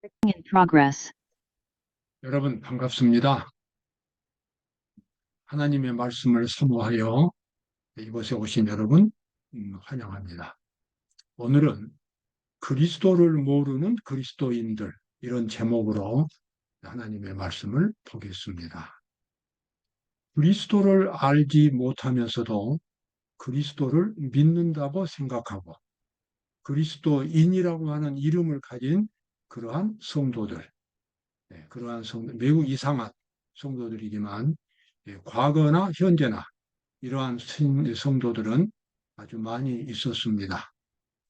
in progress. 여러분 반갑습니다. 하나님의 말씀을 사모하여 이곳에 오신 여러분 환영합니다. 오늘은 그리스도를 모르는 그리스도인들 이런 제목으로 하나님의 말씀을 보겠습니다. 그리스도를 알지 못하면서도 그리스도를 믿는다고 생각하고 그리스도인이라고 하는 이름을 가진 그러한 성도들, 그러한 매우 이상한 성도들이지만 과거나 현재나 이러한 성도들은 아주 많이 있었습니다.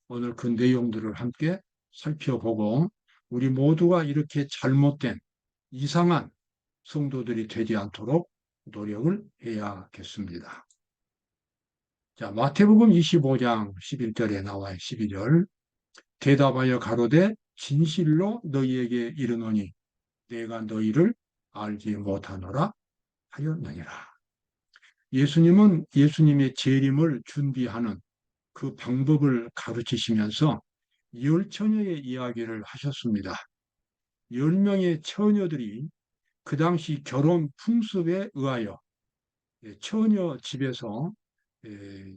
오늘 그 내용들을 함께 살펴보고 우리 모두가 이렇게 잘못된 이상한 성도들이 되지 않도록 노력을 해야겠습니다. 자, 마태복음 25장 11절에 나와요. 12절. 대답하여 가로되 진실로 너희에게 이르노니 내가 너희를 알지 못하노라 하였느니라. 예수님은 예수님의 재림을 준비하는 그 방법을 가르치시면서 열 처녀의 이야기를 하셨습니다. 10명의 처녀들이 그 당시 결혼 풍습에 의하여 처녀 집에서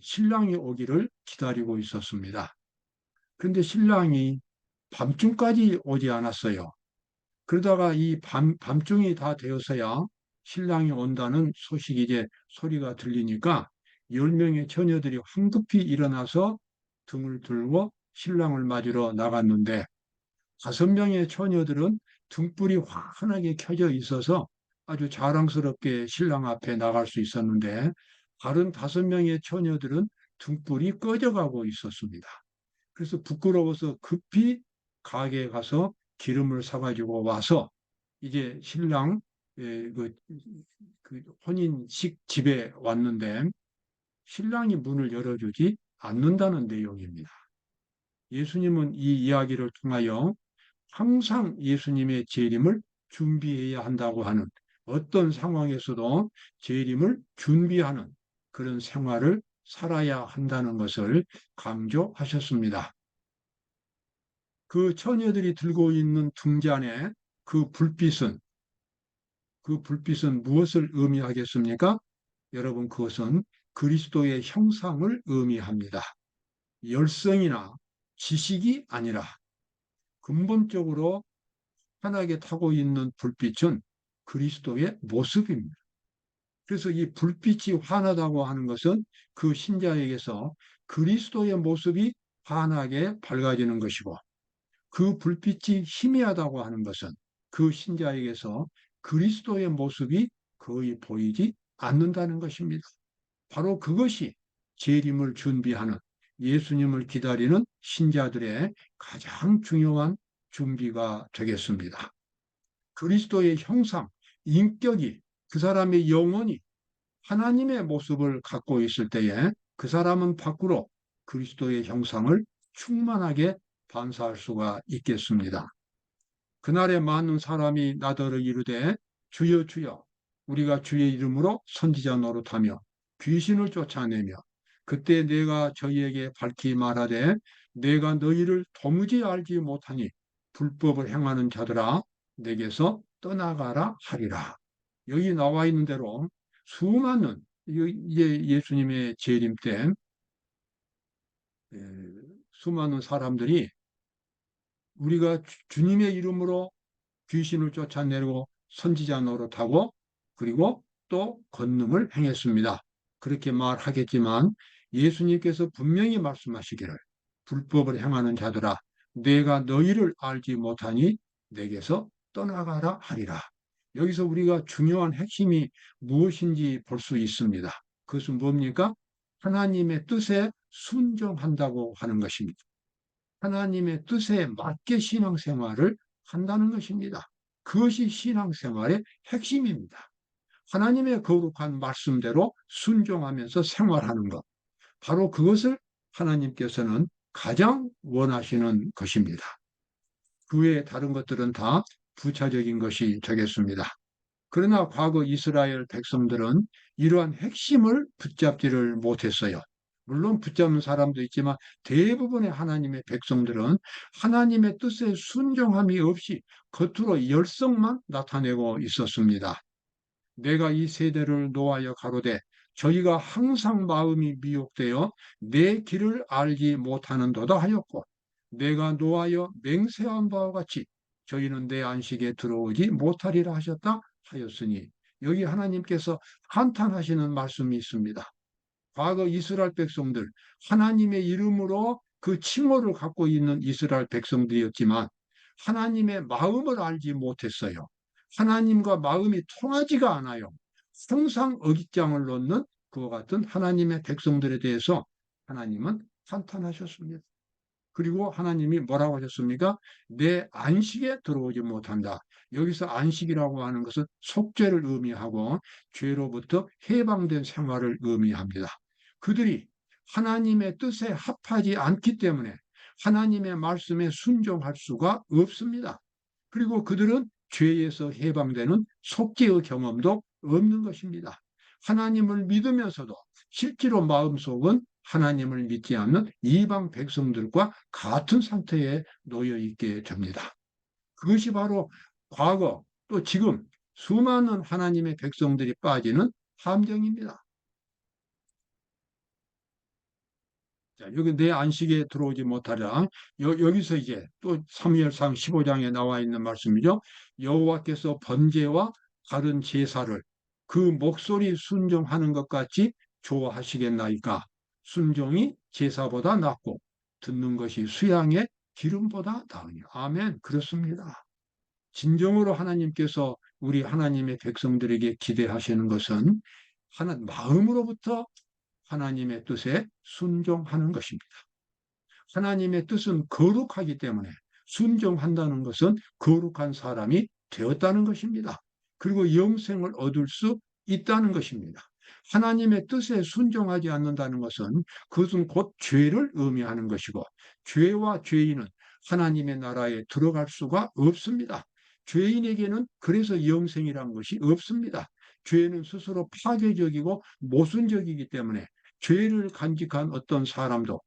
신랑이 오기를 기다리고 있었습니다. 그런데 신랑이 밤중까지 오지 않았어요. 그러다가 이 밤중이 다 되어서야 신랑이 온다는 소식이 이제 소리가 들리니까 10명의 처녀들이 황급히 일어나서 등을 들고 신랑을 맞으러 나갔는데 5명의 처녀들은 등불이 환하게 켜져 있어서 아주 자랑스럽게 신랑 앞에 나갈 수 있었는데 다른 5명의 처녀들은 등불이 꺼져가고 있었습니다. 그래서 부끄러워서 급히 가게에 가서 기름을 사가지고 와서 이제 신랑 그 혼인식 집에 왔는데 신랑이 문을 열어주지 않는다는 내용입니다. 예수님은 이 이야기를 통하여 항상 예수님의 재림을 준비해야 한다고 하는 어떤 상황에서도 재림을 준비하는 그런 생활을 살아야 한다는 것을 강조하셨습니다. 그 처녀들이 들고 있는 등잔에 그 불빛은 무엇을 의미하겠습니까? 여러분, 그것은 그리스도의 형상을 의미합니다. 열성이나 지식이 아니라 근본적으로 환하게 타고 있는 불빛은 그리스도의 모습입니다. 그래서 이 불빛이 환하다고 하는 것은 그 신자에게서 그리스도의 모습이 환하게 밝아지는 것이고 그 불빛이 희미하다고 하는 것은 그 신자에게서 그리스도의 모습이 거의 보이지 않는다는 것입니다. 바로 그것이 재림을 준비하는 예수님을 기다리는 신자들의 가장 중요한 준비가 되겠습니다. 그리스도의 형상, 인격이 그 사람의 영혼이 하나님의 모습을 갖고 있을 때에 그 사람은 밖으로 그리스도의 형상을 충만하게 반사할 수가 있겠습니다. 그날에 많은 사람이 나더러 이르되 주여 주여 우리가 주의 이름으로 선지자 노릇하며 귀신을 쫓아내며 그때 내가 저희에게 밝히 말하되 내가 너희를 도무지 알지 못하니 불법을 행하는 자들아 내게서 떠나가라 하리라. 여기 나와 있는 대로 수많은 이제 예수님의 재림 때 수많은 사람들이 우리가 주님의 이름으로 귀신을 쫓아내고 선지자 노릇하고 그리고 또 권능을 행했습니다. 그렇게 말하겠지만 예수님께서 분명히 말씀하시기를 불법을 행하는 자들아 내가 너희를 알지 못하니 내게서 떠나가라 하리라. 여기서 우리가 중요한 핵심이 무엇인지 볼 수 있습니다. 그것은 뭡니까? 하나님의 뜻에 순종한다고 하는 것입니다. 하나님의 뜻에 맞게 신앙생활을 한다는 것입니다. 그것이 신앙생활의 핵심입니다. 하나님의 거룩한 말씀대로 순종하면서 생활하는 것. 바로 그것을 하나님께서는 가장 원하시는 것입니다. 그 외에 다른 것들은 다 부차적인 것이 되겠습니다. 그러나 과거 이스라엘 백성들은 이러한 핵심을 붙잡지를 못했어요. 물론 붙잡는 사람도 있지만 대부분의 하나님의 백성들은 하나님의 뜻에 순종함이 없이 겉으로 열성만 나타내고 있었습니다. 내가 이 세대를 노하여 가로되 저희가 항상 마음이 미혹되어 내 길을 알지 못하는도다 하였고, 내가 노하여 맹세한 바와 같이 저희는 내 안식에 들어오지 못하리라 하셨다 하였으니, 여기 하나님께서 한탄하시는 말씀이 있습니다. 과거 이스라엘 백성들, 하나님의 이름으로 그 칭호를 갖고 있는 이스라엘 백성들이었지만 하나님의 마음을 알지 못했어요. 하나님과 마음이 통하지가 않아요. 항상 어깃장을 놓는 그와 같은 하나님의 백성들에 대해서 하나님은 한탄하셨습니다. 그리고 하나님이 뭐라고 하셨습니까? 내 안식에 들어오지 못한다. 여기서 안식이라고 하는 것은 속죄를 의미하고 죄로부터 해방된 생활을 의미합니다. 그들이 하나님의 뜻에 합하지 않기 때문에 하나님의 말씀에 순종할 수가 없습니다. 그리고 그들은 죄에서 해방되는 속죄의 경험도 없는 것입니다. 하나님을 믿으면서도 실제로 마음속은 하나님을 믿지 않는 이방 백성들과 같은 상태에 놓여 있게 됩니다. 그것이 바로 과거 또 지금 수많은 하나님의 백성들이 빠지는 함정입니다. 자, 여기 내 안식에 들어오지 못하라. 여기서 이제 또 사무엘상 15장에 나와 있는 말씀이죠. 여호와께서 번제와 다른 제사를 그 목소리 순종하는 것 같이 좋아하시겠나이까? 순종이 제사보다 낫고 듣는 것이 수양의 기름보다 나으니. 아멘. 그렇습니다. 진정으로 하나님께서 우리 하나님의 백성들에게 기대하시는 것은 하나 마음으로부터 하나님의 뜻에 순종하는 것입니다. 하나님의 뜻은 거룩하기 때문에 순종한다는 것은 거룩한 사람이 되었다는 것입니다. 그리고 영생을 얻을 수 있다는 것입니다. 하나님의 뜻에 순종하지 않는다는 것은 그것은 곧 죄를 의미하는 것이고, 죄와 죄인은 하나님의 나라에 들어갈 수가 없습니다. 죄인에게는 그래서 영생이란 것이 없습니다. 죄는 스스로 파괴적이고 모순적이기 때문에 죄를 간직한 어떤 사람도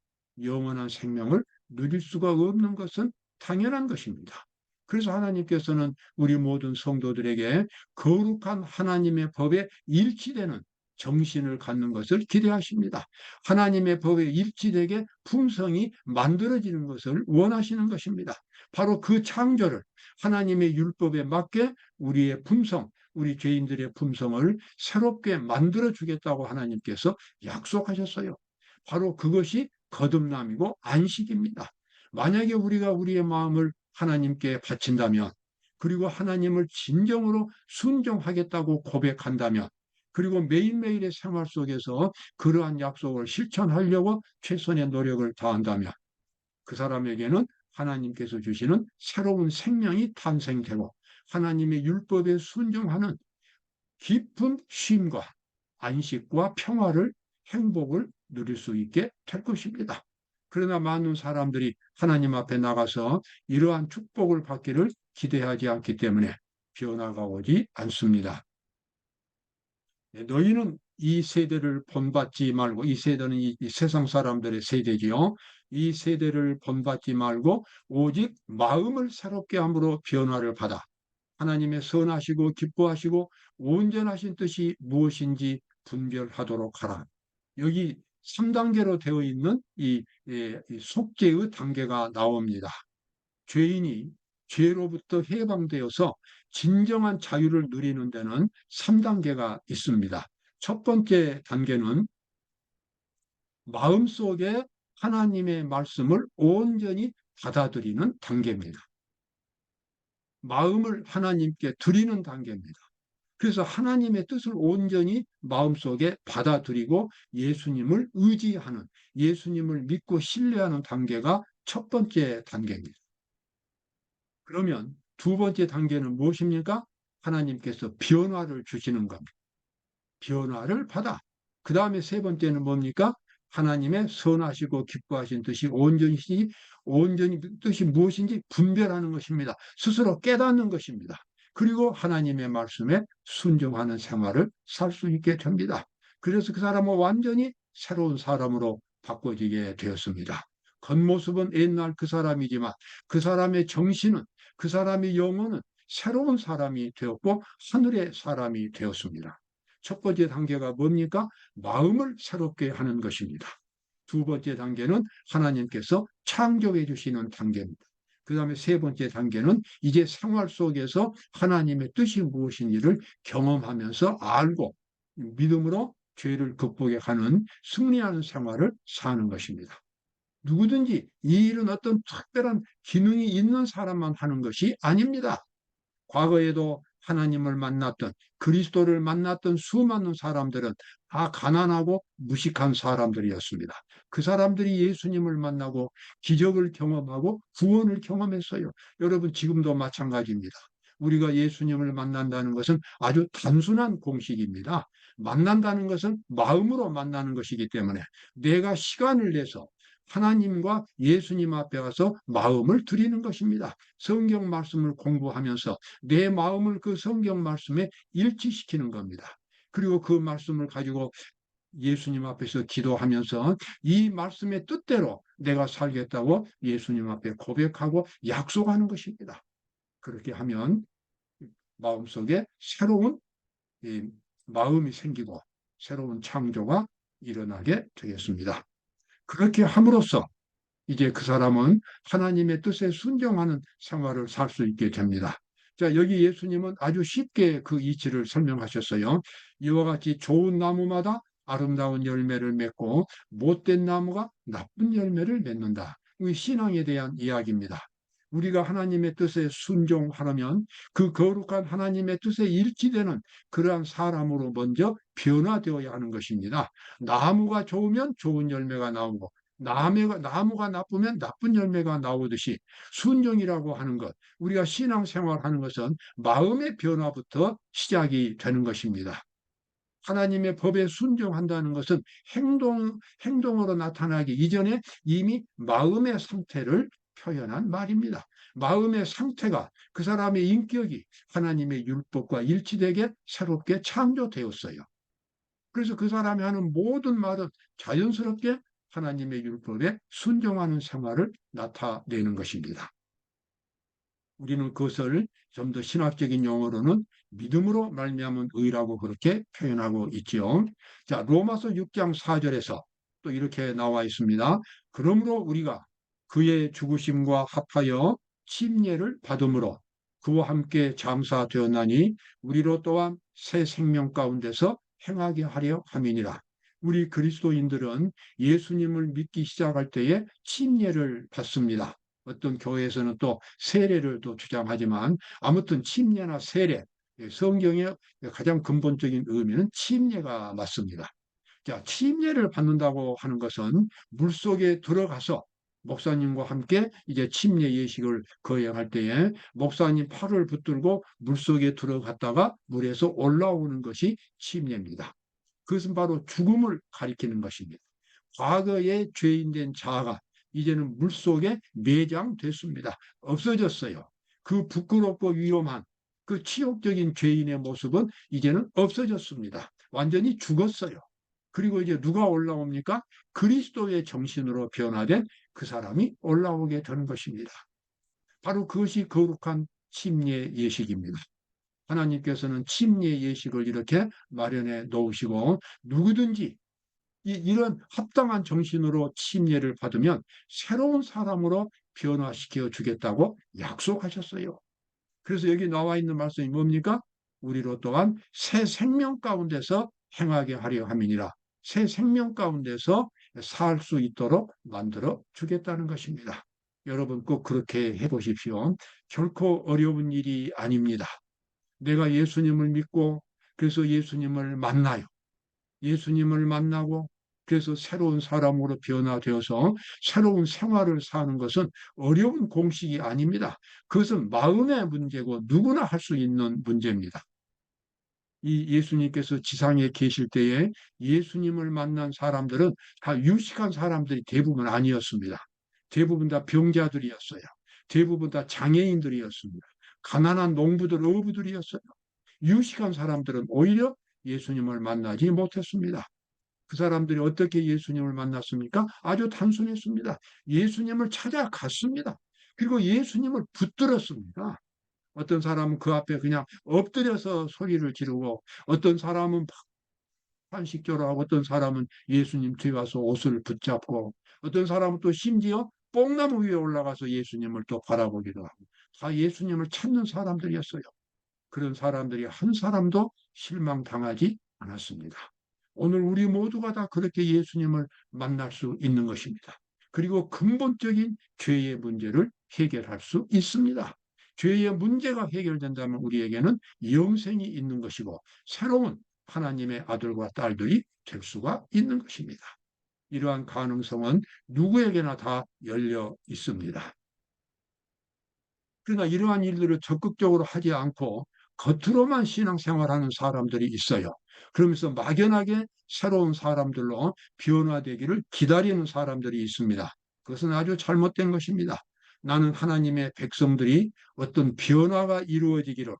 영원한 생명을 누릴 수가 없는 것은 당연한 것입니다. 그래서 하나님께서는 우리 모든 성도들에게 거룩한 하나님의 법에 일치되는 정신을 갖는 것을 기대하십니다. 하나님의 법에 일치되게 풍성이 만들어지는 것을 원하시는 것입니다. 바로 그 창조를 하나님의 율법에 맞게 우리의 품성, 우리 죄인들의 품성을 새롭게 만들어 주겠다고 하나님께서 약속하셨어요. 바로 그것이 거듭남이고 안식입니다. 만약에 우리가 우리의 마음을 하나님께 바친다면, 그리고 하나님을 진정으로 순종하겠다고 고백한다면, 그리고 매일매일의 생활 속에서 그러한 약속을 실천하려고 최선의 노력을 다한다면, 그 사람에게는 하나님께서 주시는 새로운 생명이 탄생되고 하나님의 율법에 순종하는 깊은 쉼과 안식과 평화를, 행복을 누릴 수 있게 될 것입니다. 그러나 많은 사람들이 하나님 앞에 나가서 이러한 축복을 받기를 기대하지 않기 때문에 변화가 오지 않습니다. 너희는 이 세대를 본받지 말고, 이 세대는 이 세상 사람들의 세대지요. 이 세대를 본받지 말고 오직 마음을 새롭게 함으로 변화를 받아 하나님의 선하시고 기뻐하시고 온전하신 뜻이 무엇인지 분별하도록 하라. 여기 3단계로 되어 있는 이 속죄의 단계가 나옵니다. 죄인이 죄로부터 해방되어서 진정한 자유를 누리는 데는 3단계가 있습니다. 첫 번째 단계는 마음속에 하나님의 말씀을 온전히 받아들이는 단계입니다. 마음을 하나님께 드리는 단계입니다. 그래서 하나님의 뜻을 온전히 마음속에 받아들이고 예수님을 의지하는, 예수님을 믿고 신뢰하는 단계가 첫 번째 단계입니다. 그러면 두 번째 단계는 무엇입니까? 하나님께서 변화를 주시는 겁니다. 변화를 받아. 그 다음에 세 번째는 뭡니까? 하나님의 선하시고 기뻐하신 뜻이 온전히 뜻이 무엇인지 분별하는 것입니다. 스스로 깨닫는 것입니다. 그리고 하나님의 말씀에 순종하는 생활을 살 수 있게 됩니다. 그래서 그 사람은 완전히 새로운 사람으로 바꿔지게 되었습니다. 겉모습은 옛날 그 사람이지만 그 사람의 정신은, 그 사람의 영혼은 새로운 사람이 되었고 하늘의 사람이 되었습니다. 첫 번째 단계가 뭡니까? 마음을 새롭게 하는 것입니다. 두 번째 단계는 하나님께서 창조해 주시는 단계입니다. 그 다음에 세 번째 단계는 이제 생활 속에서 하나님의 뜻이 무엇인지를 경험하면서 알고 믿음으로 죄를 극복해 가는 승리하는 생활을 사는 것입니다. 누구든지 이 일은 어떤 특별한 기능이 있는 사람만 하는 것이 아닙니다. 과거에도 하나님을 만났던, 그리스도를 만났던 수많은 사람들은 다 가난하고 무식한 사람들이었습니다. 그 사람들이 예수님을 만나고 기적을 경험하고 구원을 경험했어요. 여러분, 지금도 마찬가지입니다. 우리가 예수님을 만난다는 것은 아주 단순한 공식입니다. 만난다는 것은 마음으로 만나는 것이기 때문에 내가 시간을 내서 하나님과 예수님 앞에 가서 마음을 드리는 것입니다. 성경 말씀을 공부하면서 내 마음을 그 성경 말씀에 일치시키는 겁니다. 그리고 그 말씀을 가지고 예수님 앞에서 기도하면서 이 말씀의 뜻대로 내가 살겠다고 예수님 앞에 고백하고 약속하는 것입니다. 그렇게 하면 마음속에 새로운 마음이 생기고 새로운 창조가 일어나게 되겠습니다. 그렇게 함으로써 이제 그 사람은 하나님의 뜻에 순종하는 생활을 살 수 있게 됩니다. 자, 여기 예수님은 아주 쉽게 그 이치를 설명하셨어요. 이와 같이 좋은 나무마다 아름다운 열매를 맺고 못된 나무가 나쁜 열매를 맺는다. 이 신앙에 대한 이야기입니다. 우리가 하나님의 뜻에 순종하려면 그 거룩한 하나님의 뜻에 일치되는 그러한 사람으로 먼저 변화되어야 하는 것입니다. 나무가 좋으면 좋은 열매가 나오고 나무가 나쁘면 나쁜 열매가 나오듯이 순종이라고 하는 것, 우리가 신앙생활 하는 것은 마음의 변화부터 시작이 되는 것입니다. 하나님의 법에 순종한다는 것은 행동으로 나타나기 이전에 이미 마음의 상태를 표현한 말입니다. 마음의 상태가 그 사람의 인격이 하나님의 율법과 일치되게 새롭게 창조되었어요. 그래서 그 사람이 하는 모든 말은 자연스럽게 하나님의 율법에 순종하는 생활을 나타내는 것입니다. 우리는 그것을 좀 더 신학적인 용어로는 믿음으로 말미암은 의라고 그렇게 표현하고 있지요. 자, 로마서 6장 4절에서 또 이렇게 나와 있습니다. 그러므로 우리가 그의 죽으심과 합하여 침례를 받음으로 그와 함께 장사되었나니 우리로 또한 새 생명 가운데서 행하게 하려 함이니라. 우리 그리스도인들은 예수님을 믿기 시작할 때에 침례를 받습니다. 어떤 교회에서는 또 세례를 또 주장하지만 아무튼 침례나 세례, 성경의 가장 근본적인 의미는 침례가 맞습니다. 자, 침례를 받는다고 하는 것은 물속에 들어가서 목사님과 함께 이제 침례 예식을 거행할 때에 목사님 팔을 붙들고 물속에 들어갔다가 물에서 올라오는 것이 침례입니다. 그것은 바로 죽음을 가리키는 것입니다. 과거의 죄인된 자아가 이제는 물속에 매장됐습니다. 없어졌어요. 그 부끄럽고 위험한 그 치욕적인 죄인의 모습은 이제는 없어졌습니다. 완전히 죽었어요. 그리고 이제 누가 올라옵니까? 그리스도의 정신으로 변화된 그 사람이 올라오게 되는 것입니다. 바로 그것이 거룩한 침례 예식입니다. 하나님께서는 침례 예식을 이렇게 마련해 놓으시고 누구든지 이런 합당한 정신으로 침례를 받으면 새로운 사람으로 변화시켜 주겠다고 약속하셨어요. 그래서 여기 나와 있는 말씀이 뭡니까? 우리로 또한 새 생명 가운데서 행하게 하려 함이니라. 새 생명 가운데서 살 수 있도록 만들어 주겠다는 것입니다. 여러분 꼭 그렇게 해보십시오. 결코 어려운 일이 아닙니다. 내가 예수님을 믿고 그래서 예수님을 만나요. 예수님을 만나고 그래서 새로운 사람으로 변화되어서 새로운 생활을 사는 것은 어려운 공식이 아닙니다. 그것은 마음의 문제고 누구나 할 수 있는 문제입니다. 이 예수님께서 지상에 계실 때에 예수님을 만난 사람들은 다 유식한 사람들이 대부분 아니었습니다. 대부분 다 병자들이었어요. 대부분 다 장애인들이었습니다. 가난한 농부들, 어부들이었어요. 유식한 사람들은 오히려 예수님을 만나지 못했습니다. 그 사람들이 어떻게 예수님을 만났습니까? 아주 단순했습니다. 예수님을 찾아갔습니다. 그리고 예수님을 붙들었습니다. 어떤 사람은 그 앞에 그냥 엎드려서 소리를 지르고, 어떤 사람은 한식조로 하고, 어떤 사람은 예수님 뒤에 와서 옷을 붙잡고, 어떤 사람은 또 심지어 뽕나무 위에 올라가서 예수님을 또 바라보기도 하고, 다 예수님을 찾는 사람들이었어요. 그런 사람들이 한 사람도 실망당하지 않았습니다. 오늘 우리 모두가 다 그렇게 예수님을 만날 수 있는 것입니다. 그리고 근본적인 죄의 문제를 해결할 수 있습니다. 죄의 문제가 해결된다면 우리에게는 영생이 있는 것이고, 새로운 하나님의 아들과 딸들이 될 수가 있는 것입니다. 이러한 가능성은 누구에게나 다 열려 있습니다. 그러나 이러한 일들을 적극적으로 하지 않고 겉으로만 신앙생활하는 사람들이 있어요. 그러면서 막연하게 새로운 사람들로 변화되기를 기다리는 사람들이 있습니다. 그것은 아주 잘못된 것입니다. 나는 하나님의 백성들이 어떤 변화가 이루어지기를,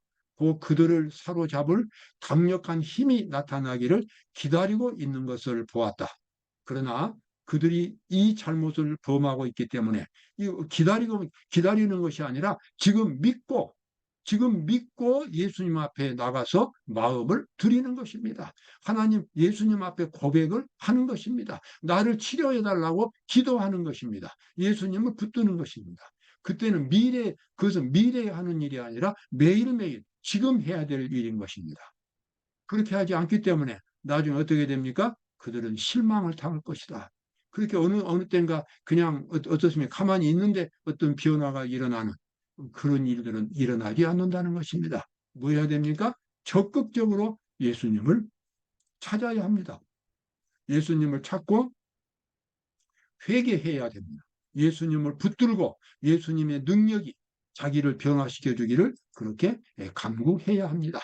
그들을 사로잡을 강력한 힘이 나타나기를 기다리고 있는 것을 보았다. 그러나 그들이 이 잘못을 범하고 있기 때문에 기다리는 것이 아니라 지금 믿고 예수님 앞에 나가서 마음을 드리는 것입니다. 하나님, 예수님 앞에 고백을 하는 것입니다. 나를 치료해 달라고 기도하는 것입니다. 예수님을 붙드는 것입니다. 그때는 그것은 미래에 하는 일이 아니라 매일매일 지금 해야 될 일인 것입니다. 그렇게 하지 않기 때문에 나중에 어떻게 됩니까? 그들은 실망을 당할 것이다. 그렇게 어느 때인가 그냥 어떻습니까? 가만히 있는데 어떤 변화가 일어나는 그런 일들은 일어나지 않는다는 것입니다. 뭐 해야 됩니까? 적극적으로 예수님을 찾아야 합니다. 예수님을 찾고 회개해야 됩니다. 예수님을 붙들고 예수님의 능력이 자기를 변화시켜 주기를 그렇게 간구해야 합니다.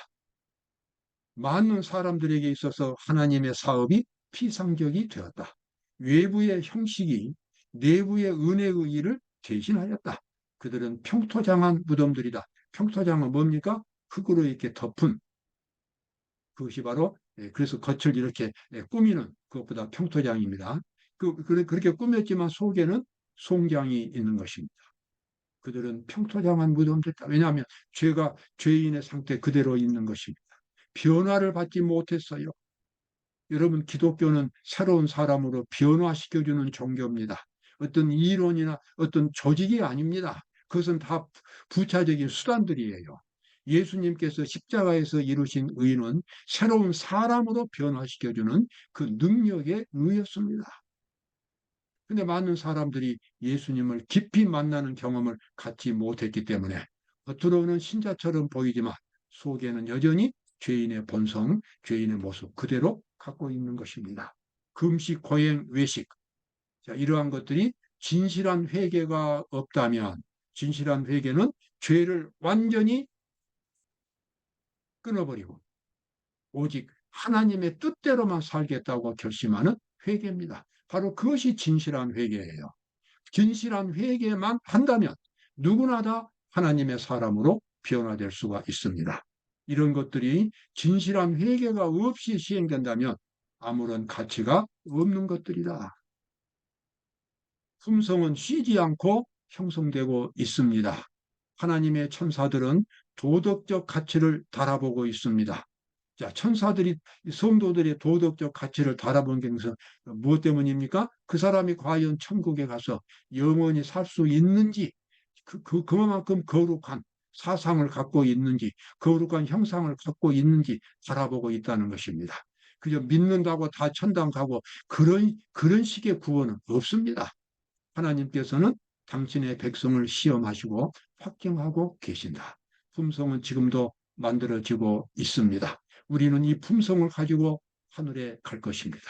많은 사람들에게 있어서 하나님의 사업이 피상적이 되었다. 외부의 형식이 내부의 은혜의 일을 대신하였다. 그들은 평토장한 무덤들이다. 평토장은 뭡니까? 흙으로 이렇게 덮은, 그것이 바로 그래서 겉을 이렇게 꾸미는 그것보다 평토장입니다. 그렇게 꾸몄지만 속에는 송장이 있는 것입니다. 그들은 평토장한 무덤들이다. 왜냐하면 죄인의 상태 그대로 있는 것입니다. 변화를 받지 못했어요. 여러분, 기독교는 새로운 사람으로 변화시켜주는 종교입니다. 어떤 이론이나 어떤 조직이 아닙니다. 그것은 다 부차적인 수단들이에요. 예수님께서 십자가에서 이루신 의는 새로운 사람으로 변화시켜주는 그 능력에 의했습니다. 근데 많은 사람들이 예수님을 깊이 만나는 경험을 갖지 못했기 때문에 겉으로는 신자처럼 보이지만 속에는 여전히 죄인의 본성, 죄인의 모습 그대로 갖고 있는 것입니다. 금식, 고행, 외식. 자, 이러한 것들이 진실한 회개가 없다면, 진실한 회개는 죄를 완전히 끊어버리고 오직 하나님의 뜻대로만 살겠다고 결심하는 회개입니다. 바로 그것이 진실한 회개예요. 진실한 회개만 한다면 누구나 다 하나님의 사람으로 변화될 수가 있습니다. 이런 것들이 진실한 회개가 없이 시행된다면 아무런 가치가 없는 것들이다. 품성은 쉬지 않고 형성되고 있습니다. 하나님의 천사들은 도덕적 가치를 달아보고 있습니다. 자, 성도들의 도덕적 가치를 달아본 것은 무엇 때문입니까? 그 사람이 과연 천국에 가서 영원히 살 수 있는지, 그만큼 거룩한 사상을 갖고 있는지, 거룩한 형상을 갖고 있는지 바라보고 있다는 것입니다. 그저 믿는다고 다 천당 가고 그런 식의 구원은 없습니다. 하나님께서는 당신의 백성을 시험하시고 확정하고 계신다. 품성은 지금도 만들어지고 있습니다. 우리는 이 품성을 가지고 하늘에 갈 것입니다.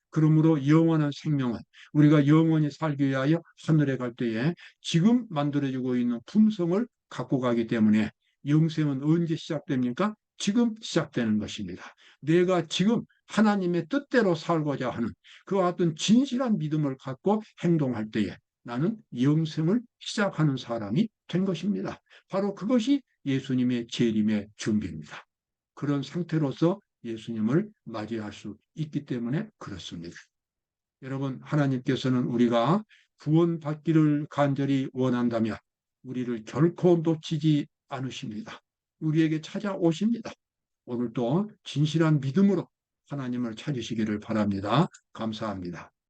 그러므로 영원한 생명은 우리가 영원히 살기 위하여 하늘에 갈 때에 지금 만들어지고 있는 품성을 갖고 가기 때문에 영생은 언제 시작됩니까? 지금 시작되는 것입니다. 내가 지금 하나님의 뜻대로 살고자 하는 그와 같은 진실한 믿음을 갖고 행동할 때에 나는 영생을 시작하는 사람이 된 것입니다. 바로 그것이 예수님의 재림의 준비입니다. 그런 상태로서 예수님을 맞이할 수 있기 때문에 그렇습니다. 여러분, 하나님께서는 우리가 구원받기를 간절히 원한다면 우리를 결코 놓치지 않으십니다. 우리에게 찾아오십니다. 오늘도 진실한 믿음으로 하나님을 찾으시기를 바랍니다. 감사합니다.